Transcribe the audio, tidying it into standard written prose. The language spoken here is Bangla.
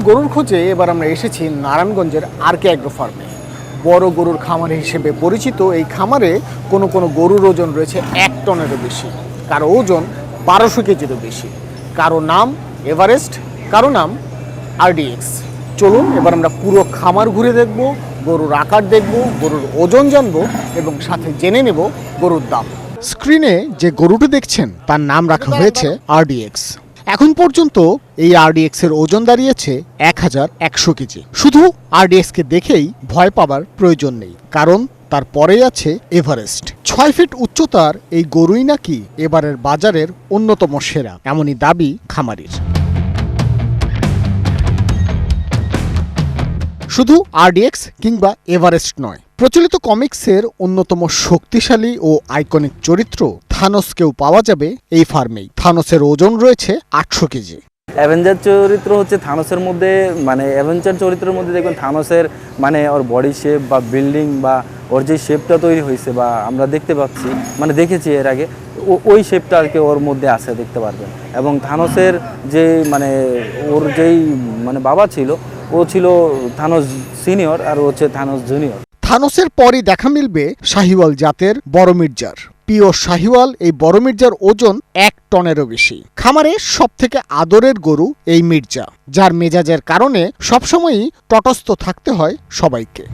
গরুর খোঁজে এবার আমরা এসেছি নারায়ণগঞ্জের আরকে অ্যাগ্রো ফার্মে। বড় গরুর খামার হিসেবে পরিচিত এই খামারে কোনো কোনো গরুর ওজন রয়েছে 1 টনেরও বেশি, কারো ওজন 1200 কেজিরও বেশি, কারো নাম এভারেস্ট, কারো নাম আরডিএক্স। চলুন এবার আমরা পুরো খামার ঘুরে দেখব, গরুর আকার দেখব, গরুর ওজন জানবো এবং সাথে জেনে নেব গরুর দাম। স্ক্রিনে যে গরুটি দেখছেন তার নাম রাখা হয়েছে আরডিএক্স। এখন পর্যন্ত এই আরডিএক্স এর ওজন দাঁড়িয়েছে 1100 কেজি। শুধু আরডিএক্স কে দেখেই ভয় পাবার প্রয়োজন নেই, কারণ তার পরেই আছে এভারেস্ট। 6 ফিট উচ্চতার এই গরুই নাকি এবারের বাজারের অন্যতম সেরা, এমনই দাবি খামারির। শুধু আরডিএক্স কিংবা এভারেস্ট নয়, প্রচলিত কমিক্সের অন্যতম শক্তিশালী ও আইকনিক চরিত্র থানোসকেও পাওয়া যাবে এই ফার্মেই। থানোসের ওজন রয়েছে 800 কেজি। অ্যাভেঞ্জার চরিত্র হচ্ছে থানোসের মধ্যে, মানে অ্যাভেঞ্জার চরিত্রের মধ্যে দেখবেন থানোসের মানে ওর বডি শেপ বা বিল্ডিং বা ওর যে শেপটা তৈরি হয়েছে বা আমরা দেখতে পাচ্ছি, মানে দেখেছি এর আগে, ওই শেপটা আর কি ওর মধ্যে আছে, দেখতে পারবেন। এবং থানোসের যে মানে ওর যেই মানে বাবা ছিল, ও ছিল থানোস সিনিয়র আর ও হচ্ছে থানোস জুনিয়র। থানোসের পরই দেখা মিলবে শাহিওয়াল জাতের বড় মির্জার। পিওর শাহিওয়াল এই বড় মির্জার ওজন 1 টনেরও বেশি। খামারে সব থেকে আদরের গরু এই মির্জা, যার মেজাজের কারণে সবসময়ই তটস্থ থাকতে হয় সবাইকে।